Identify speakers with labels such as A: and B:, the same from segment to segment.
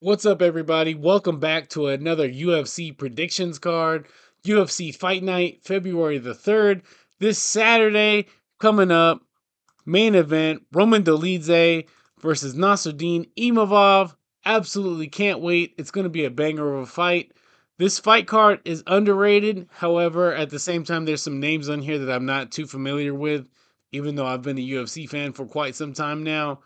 A: What's up, everybody? Welcome back to another UFC predictions card. UFC Fight Night, February the 3rd. This Saturday, coming up, main event Roman Dolidze versus Nasruddin Imavov. Absolutely can't wait. It's going to be a banger of a fight. This fight card is underrated. However, at the same time, there's some names on here that I'm not too familiar with, even though I've been a UFC fan for quite some time now.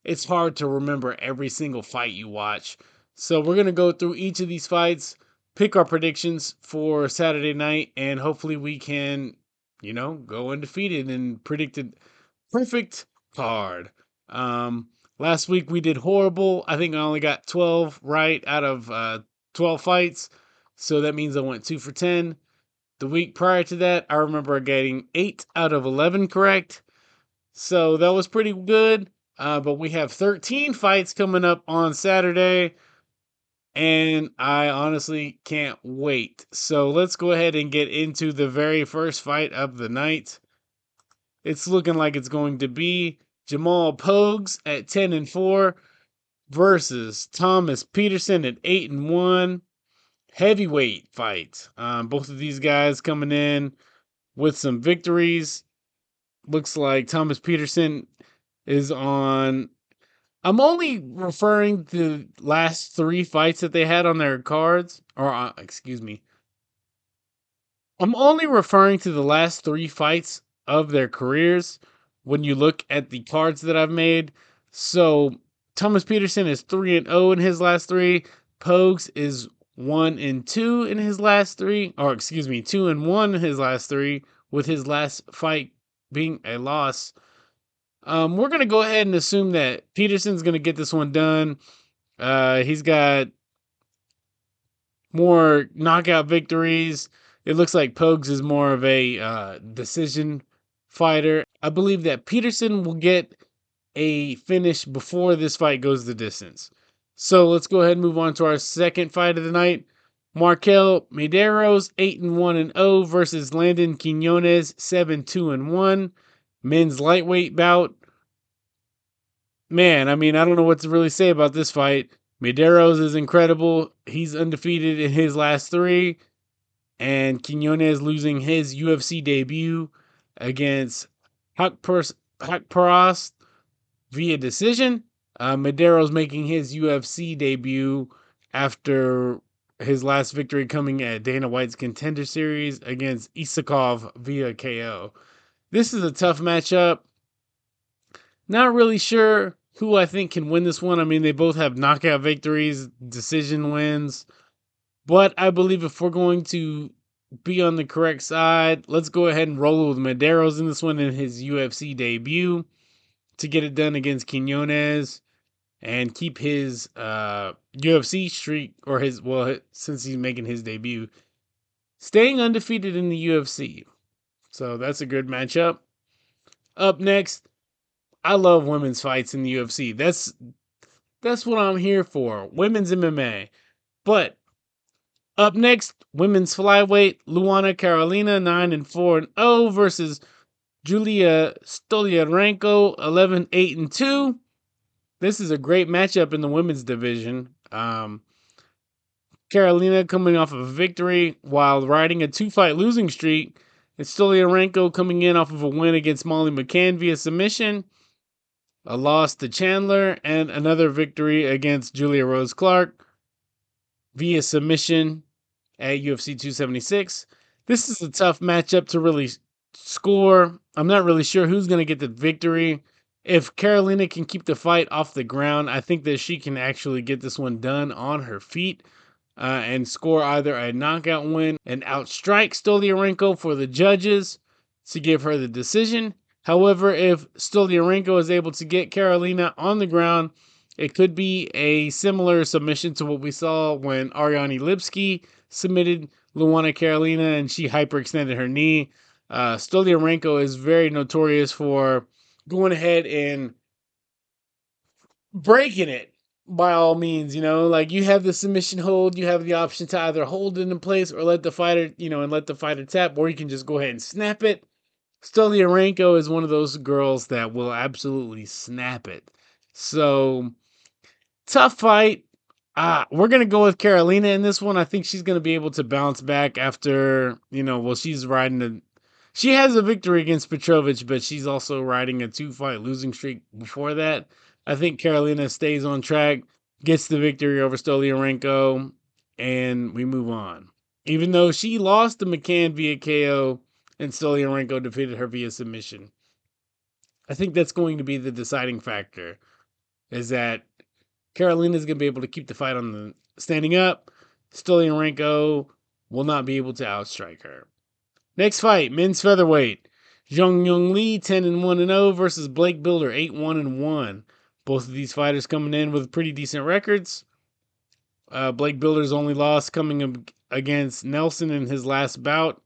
A: It's hard to remember every single fight you watch. So we're going to go through each of these fights, pick our predictions for Saturday night, and hopefully we can, go undefeated and predicted perfect card. Last week we did horrible. I think I only got 12 right out of 12 fights. So that means I went 2 for 10. The week prior to that, I remember getting 8 out of 11 correct. So that was pretty good. But we have 13 fights coming up on Saturday, and I honestly can't wait. So let's go ahead and get into the very first fight of the night. It's looking like it's going to be Jamal Pogues at 10-4 versus Thomas Peterson at 8-1. Heavyweight fight. Both of these guys coming in with some victories. Looks like Thomas Peterson is on. I'm only referring to the last three fights that they had on their cards, or excuse me. I'm only referring to the last three fights of their careers when you look at the cards that I've made. So Thomas Peterson is 3-0 in his last three. Pogues is 1-2 in his last three, or excuse me, 2-1 in his last three, with his last fight being a loss. We're gonna go ahead and assume that Peterson's gonna get this one done. He's got more knockout victories. It looks like Pogues is more of a decision fighter. I believe that Peterson will get a finish before this fight goes the distance. So let's go ahead and move on to our second fight of the night. Markel Medeiros 8-1-0 versus Landon Quinones 7-2-1. Men's lightweight bout. Man, I mean, I don't know what to really say about this fight. Medeiros is incredible. He's undefeated in his last three, and Quinones losing his UFC debut against Hakparas via decision. Medeiros making his UFC debut after his last victory coming at Dana White's Contender Series against Isakov via KO. This is a tough matchup. Not really sure who I think can win this one. I mean, they both have knockout victories, decision wins. But I believe if we're going to be on the correct side, let's go ahead and roll with Medeiros in this one in his UFC debut to get it done against Quinones and keep his UFC streak, or his, well, since he's making his debut, staying undefeated in the UFC. So that's a good matchup. Up next, I love women's fights in the UFC. That's what I'm here for. Women's MMA. But up next, women's flyweight, Luana Carolina 9-4-0 versus Julia Stoliarenko 11-8-2. This is a great matchup in the women's division. Carolina coming off of a victory while riding a two-fight losing streak, and Stoliarenko coming in off of a win against Molly McCann via submission, a loss to Chandler, and another victory against Julia Rose Clark via submission at UFC 276. This is a tough matchup to really score. I'm not really sure who's going to get the victory. If Carolina can keep the fight off the ground, I think that she can actually get this one done on her feet and score either a knockout win and outstrike Stoliarenko for the judges to give her the decision. However, if Stoliarenko is able to get Carolina on the ground, it could be a similar submission to what we saw when Ariane Lipski submitted Luana Carolina and she hyperextended her knee. Stoliarenko is very notorious for going ahead and breaking it by all means. Like, you have the submission hold, you have the option to either hold it in place or let the fighter, and let the fighter tap, or you can just go ahead and snap it. Stoliarenko is one of those girls that will absolutely snap it. So, tough fight. We're gonna go with Carolina in this one. I think she's gonna be able to bounce back after, well, she's riding she has a victory against Petrovich, but she's also riding a 2-fight losing streak before that. I think Carolina stays on track, gets the victory over Stoliarenko, and we move on. Even though she lost to McCann via KO and Stoliarenko defeated her via submission. I think that's going to be the deciding factor, is that Carolina's going to be able to keep the fight on the standing up. Stoliarenko will not be able to outstrike her. Next fight, men's featherweight. Zhang Yong Lee 10-1-0 versus Blake Builder 8-1-1. Both of these fighters coming in with pretty decent records. Blake Builder's only loss coming against Nelson in his last bout.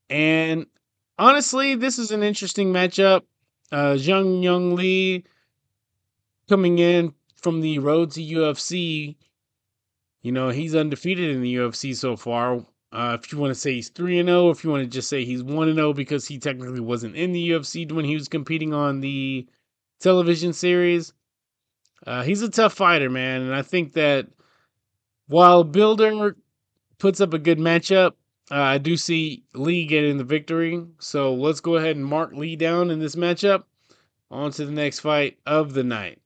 A: And honestly, this is an interesting matchup. Zhang Yong Lee coming in from the road to UFC. He's undefeated in the UFC so far. If you want to say he's 3-0, if you want to just say he's 1-0 because he technically wasn't in the UFC when he was competing on the television series. He's a tough fighter, man. And I think that while Builder puts up a good matchup, I do see Lee getting the victory. So let's go ahead and mark Lee down in this matchup. On to the next fight of the night.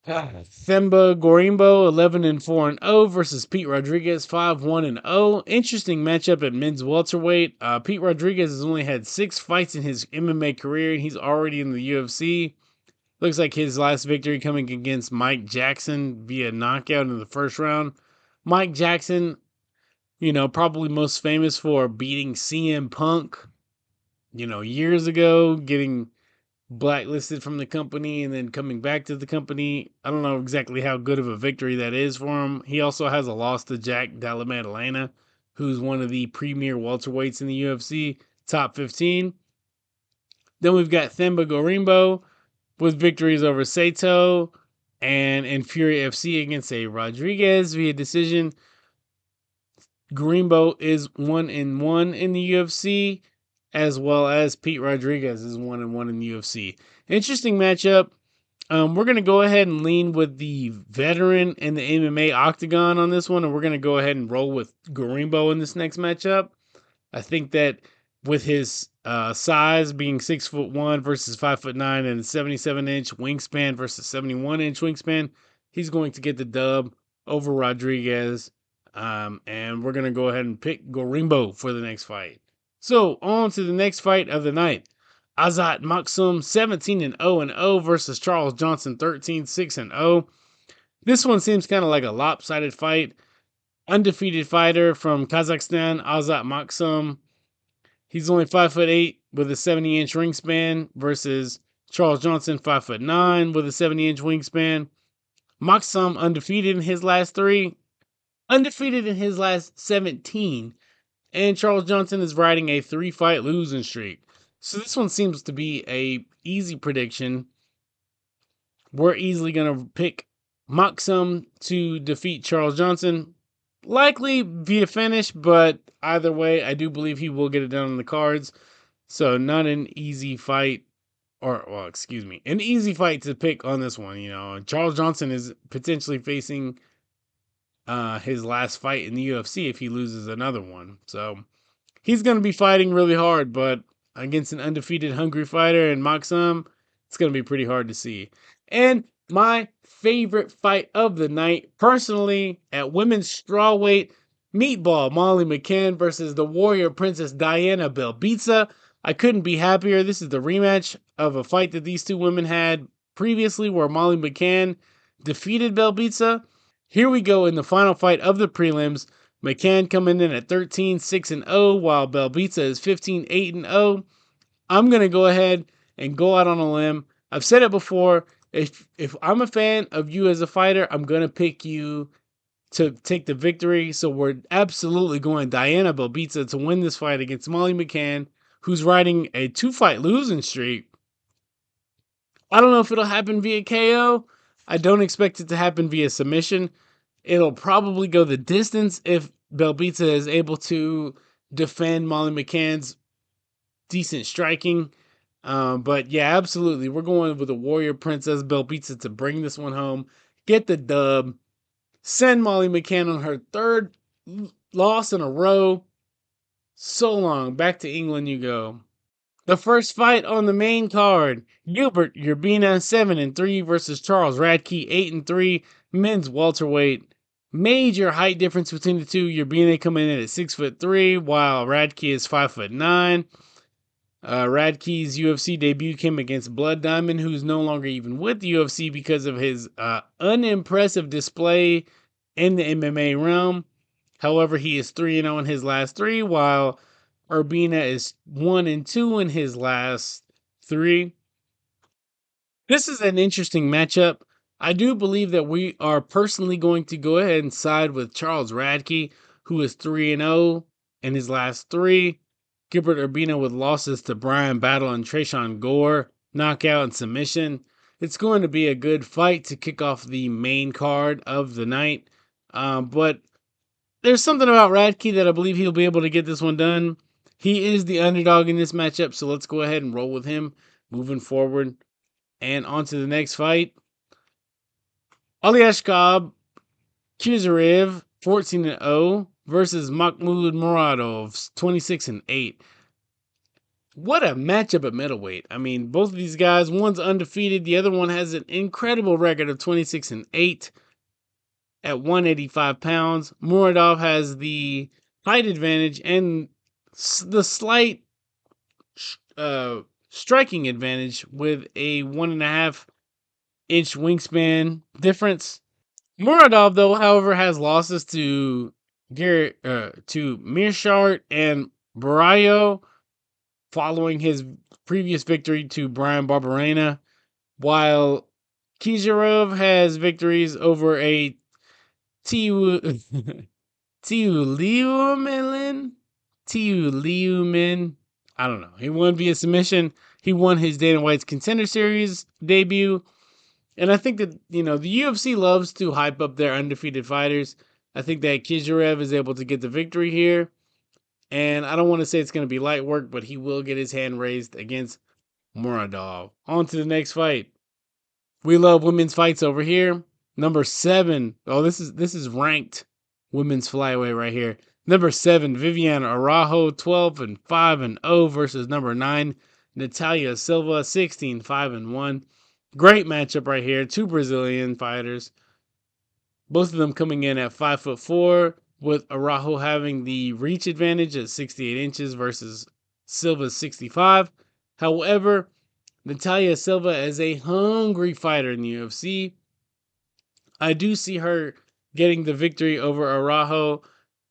A: Themba Gorimbo 11-4-0 versus Pete Rodriguez 5-1-0. Interesting matchup at men's welterweight. Pete Rodriguez has only had 6 fights in his MMA career, and he's already in the UFC. Looks like his last victory coming against Mike Jackson via knockout in the first round. Mike Jackson, probably most famous for beating CM Punk, years ago, getting blacklisted from the company and then coming back to the company. I don't know exactly how good of a victory that is for him. He also has a loss to Jack Della Maddalena, who's one of the premier welterweights in the UFC, top 15. Then we've got Themba Gorimbo with victories over Sato and in Fury FC against a Rodriguez via decision. Gorimbo is 1-1 in the UFC, as well as Pete Rodriguez is 1-1 in the UFC. Interesting matchup. We're going to go ahead and lean with the veteran in the MMA octagon on this one, and we're going to go ahead and roll with Gorimbo in this next matchup. I think that with his size being 6'1" versus 5'9" and 77-inch wingspan versus 71-inch wingspan, he's going to get the dub over Rodriguez. And we're going to go ahead and pick Gorimbo for the next fight. So, on to the next fight of the night. Azat Maksum 17-0-0 versus Charles Johnson 13-6-0. This one seems kind of like a lopsided fight. Undefeated fighter from Kazakhstan, Azat Maksum. He's only 5'8" with a 70-inch wingspan versus Charles Johnson 5'9" with a 70-inch wingspan. Maksum undefeated in his last 3. Undefeated in his last 17. And Charles Johnson is riding a 3-fight losing streak. So this one seems to be a easy prediction. We're easily going to pick Maksum to defeat Charles Johnson. Likely via finish, but either way, I do believe he will get it done on the cards. So not an easy fight, an easy fight to pick on this one. Charles Johnson is potentially facing his last fight in the UFC if he loses another one. So he's going to be fighting really hard, but against an undefeated hungry fighter and Maksum, it's going to be pretty hard to see. And my favorite fight of the night, personally, at women's strawweight, Meatball Molly McCann versus the Warrior Princess Diana Belbitsa. I couldn't be happier. This is the rematch of a fight that these two women had previously where Molly McCann defeated Belbitsa. Here we go in the final fight of the prelims. McCann coming in at 13-6-0 while Belbitsa is 15-8-0. I'm going to go ahead and go out on a limb. I've said it before. If I'm a fan of you as a fighter, I'm going to pick you to take the victory. So we're absolutely going Diana Belbitsa to win this fight against Molly McCann, who's riding a 2-fight losing streak. I don't know if it'll happen via KO. I don't expect it to happen via submission. It'll probably go the distance if Belbitsa is able to defend Molly McCann's decent striking. But yeah, absolutely. We're going with the Warrior Princess Belbitsa to bring this one home. get the dub, send Molly McCann on her third loss in a row. So long. Back to England you go. The first fight on the main card: Gilbert Urbina 7-3 versus Charles Radke 8-3, men's welterweight. Major height difference between the two. Urbina coming in at 6'3", while Radke is 5'9". Radke's UFC debut came against Blood Diamond, who's no longer even with the UFC because of his unimpressive display in the MMA realm. However, he is 3-0 in his last three, while Urbina is 1-2 in his last three. This is an interesting matchup. I do believe that we are personally going to go ahead and side with Charles Radke, who is 3-0 in his last three. Gilbert Urbina with losses to Brian Battle and Tresean Gore, knockout and submission. It's going to be a good fight to kick off the main card of the night. But there's something about Radke that I believe he'll be able to get this one done. He is the underdog in this matchup, so let's go ahead and roll with him moving forward. And on to the next fight. Aliashkab Kizarev 14-0 versus Mahmoud Muradov 26-8. What a matchup at middleweight. I mean, both of these guys, one's undefeated, the other one has an incredible record of 26-8 at 185 pounds. Muradov has the height advantage and the slight striking advantage with a 1.5 inch wingspan difference. Muradov, though, however, has losses to Mearshart and Barrio following his previous victory to Brian Barberena, while Kizarov has victories over a Tiuliumin. I don't know. He won via submission. He won his Dana White's Contender Series debut. And I think that, the UFC loves to hype up their undefeated fighters. I think that Kizarev is able to get the victory here. And I don't want to say it's going to be light work, but he will get his hand raised against Muradov. On to the next fight. We love women's fights over here. Number 7. Oh, this is ranked women's flyweight right here. Number 7, Viviane Araujo, 12-5-0 versus number 9, Natalia Silva, 16-5-1. Great matchup right here. Two Brazilian fighters. Both of them coming in at 5'4", with Araujo having the reach advantage at 68 inches versus Silva's 65. However, Natalia Silva is a hungry fighter in the UFC. I do see her getting the victory over Araujo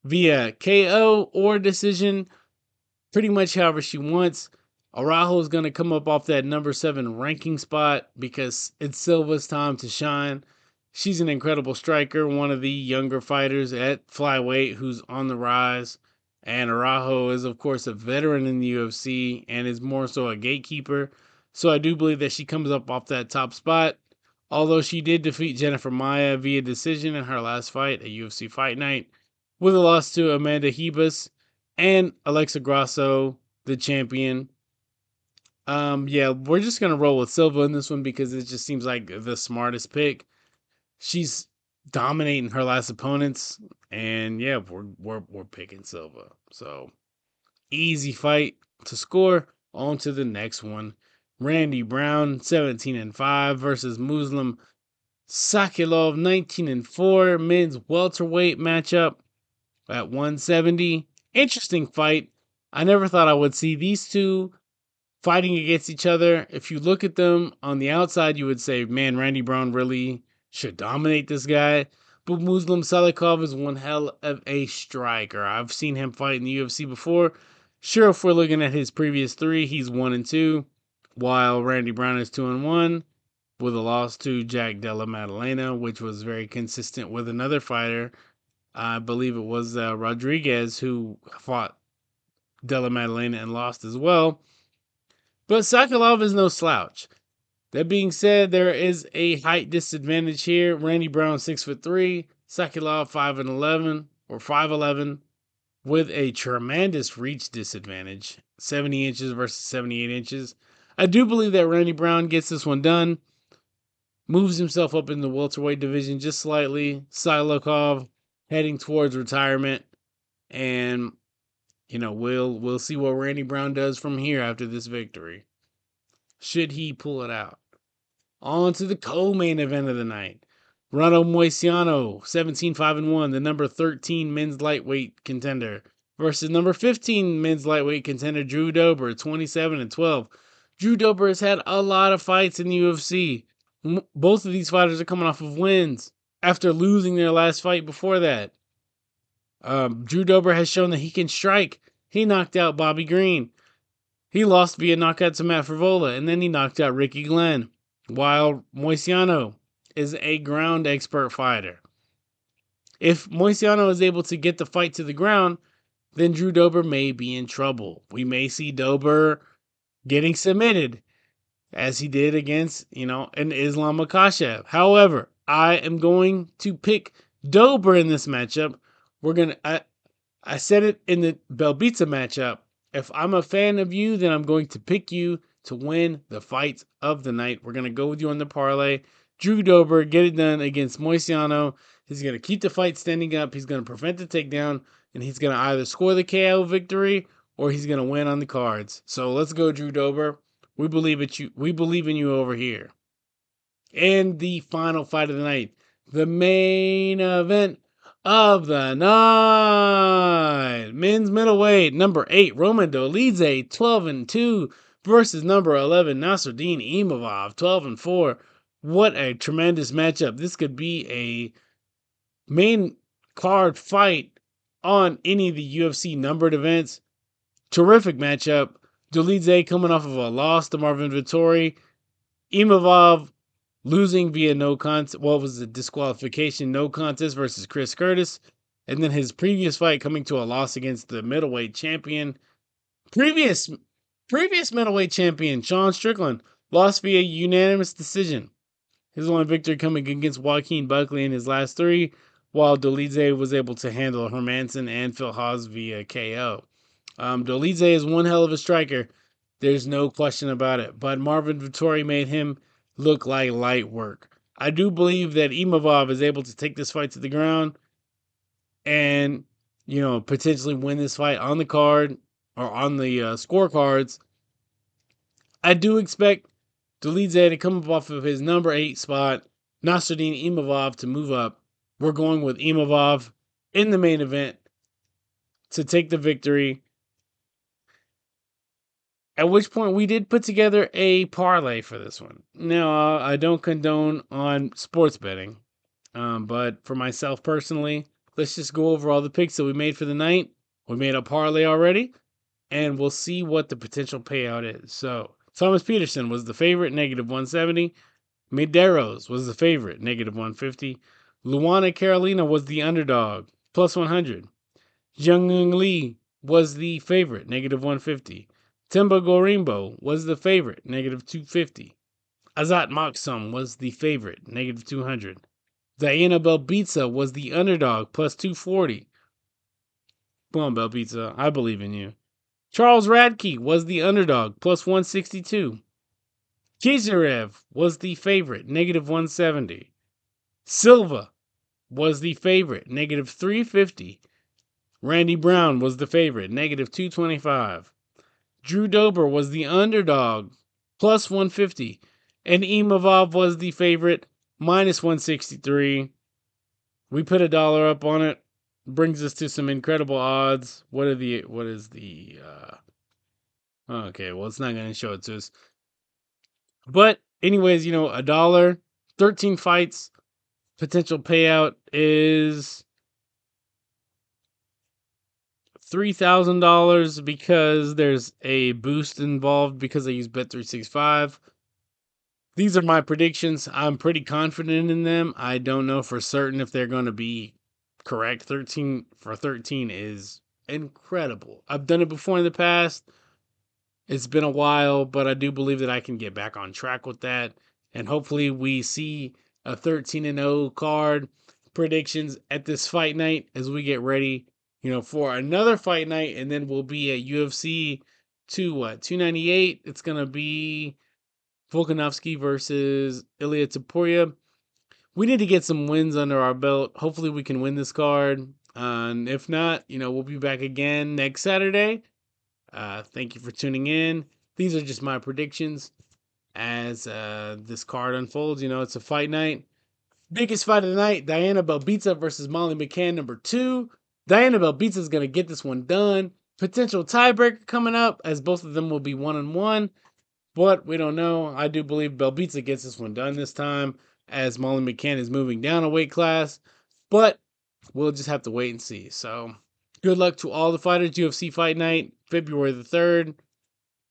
A: via KO or decision, pretty much however she wants. Araujo is going to come up off that number 7 ranking spot because it's Silva's time to shine. She's an incredible striker, one of the younger fighters at flyweight who's on the rise. And Araujo is, of course, a veteran in the UFC and is more so a gatekeeper. So I do believe that she comes up off that top spot. Although she did defeat Jennifer Maia via decision in her last fight at UFC Fight Night, with a loss to Amanda Hebus and Alexa Grasso, the champion. Yeah, we're just gonna roll with Silva in this one because it just seems like the smartest pick. She's dominating her last opponents, and yeah, we're picking Silva. So easy fight to score. On to the next one. Randy Brown, 17-5 versus Muslim Sakilov, 19-4. Men's welterweight matchup at 170. Interesting fight. I never thought I would see these two fighting against each other. If you look at them on the outside, you would say, man, Randy Brown really should dominate this guy. But Muslim Salikov is one hell of a striker. I've seen him fight in the UFC before. Sure, if we're looking at his previous 3, he's 1-2, while Randy Brown is 2-1, with a loss to Jack Della Maddalena, which was very consistent with another fighter. I believe it was Rodriguez who fought Della Maddalena and lost as well. But Sakilov is no slouch. That being said, there is a height disadvantage here. Randy Brown 6'3", Sakilov 5'11", or 5'11", with a tremendous reach disadvantage, 70 inches versus 78 inches. I do believe that Randy Brown gets this one done. moves himself up in the welterweight division just slightly. Silakov heading towards retirement, and we'll see what Randy Brown does from here after this victory. Should he pull it out? On to the co-main event of the night. Ronald Moisiano, 17-5-1, the number 13 men's lightweight contender, versus number 15 men's lightweight contender Drew Dober, 27-12. Drew Dober has had a lot of fights in the UFC. Both of these fighters are coming off of wins after losing their last fight before that. Drew Dober has shown that he can strike. He knocked out Bobby Green. He lost via knockout to Matt Frevola, and then he knocked out Ricky Glenn. While Moisiano is a ground expert fighter. If Moisiano is able to get the fight to the ground, then Drew Dober may be in trouble. We may see Dober getting submitted, as he did against, an Islam Makhachev. However, I am going to pick Dober in this matchup. I said it in the Belbita matchup. If I'm a fan of you, then I'm going to pick you to win the fight of the night. We're going to go with you on the parlay. Drew Dober, get it done against Moisiano. He's going to keep the fight standing up. He's going to prevent the takedown, and he's going to either score the KO victory or he's going to win on the cards. So let's go, Drew Dober. We believe in you over here. And the final fight of the night, the main event of the night. Men's middleweight, number 8, Roman Dolidze, 12-2, versus number 11, Nasruddin Imavov, 12-4. What a tremendous matchup. This could be a main card fight on any of the UFC numbered events. Terrific matchup. Dolidze coming off of a loss to Marvin Vettori. Imavov losing via no contest. Well, it was a disqualification, no contest versus Chris Curtis. And then his previous fight coming to a loss against the middleweight champion. Previous middleweight champion, Sean Strickland, lost via unanimous decision. His only victory coming against Joaquin Buckley in his last 3, while Dolidze was able to handle Hermanson and Phil Haas via KO. Dolidze is one hell of a striker. There's no question about it. But Marvin Vettori made him look like light work. I do believe that Imavov is able to take this fight to the ground and, potentially win this fight on the card or on the scorecards. I do expect Dolidze to come up off of his number 8 spot, Nasruddin Imavov to move up. We're going with Imavov in the main event to take the victory. At which point we did put together a parlay for this one. Now, I don't condone on sports betting, but for myself personally, let's just go over all the picks that we made for the night. We made a parlay already, and we'll see what the potential payout is. So, Thomas Peterson was the favorite, -170. Medeiros was the favorite, -150. Luana Carolina was the underdog, +100. Jung Lee was the favorite, -150. Timba Gorimbo was the favorite, -250. Azat Maksum was the favorite, -200. Diana Belbita was the underdog, +240. Come on, Belbita, I believe in you. Charles Radke was the underdog, +162. Kizarev was the favorite, -170. Silva was the favorite, -350. Randy Brown was the favorite, -225. Drew Dober was the underdog, +150. And Imavov was the favorite, -163. We put $1 up on it. Brings us to some incredible odds. Okay, well, it's not going to show it to us. But anyways, $1, 13 fights, potential payout is $3,000 because there's a boost involved because I use Bet365. These are my predictions. I'm pretty confident in them. I don't know for certain if they're going to be correct. 13 for 13 is incredible. I've done it before in the past. It's been a while, but I do believe that I can get back on track with that. And hopefully we see a 13-0 card predictions at this fight night as we get ready, for another fight night. And then we'll be at UFC 298. It's going to be Volkanovski versus Ilya Topuria. We need to get some wins under our belt. Hopefully, we can win this card. And if not, we'll be back again next Saturday. Thank you for tuning in. These are just my predictions as this card unfolds. It's a fight night. Biggest fight of the night, Diana Belbita versus Molly McCann, number 2. Diana Belbita is going to get this one done. Potential tiebreaker coming up, as both of them will be 1-1. But we don't know. I do believe Belbita gets this one done this time, as Molly McCann is moving down a weight class. But we'll just have to wait and see. So, good luck to all the fighters. UFC Fight Night, February the 3rd,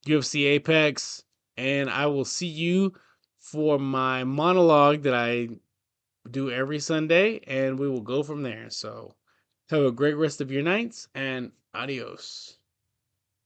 A: UFC Apex. And I will see you for my monologue that I do every Sunday, and we will go from there. So, have a great rest of your nights, and adios.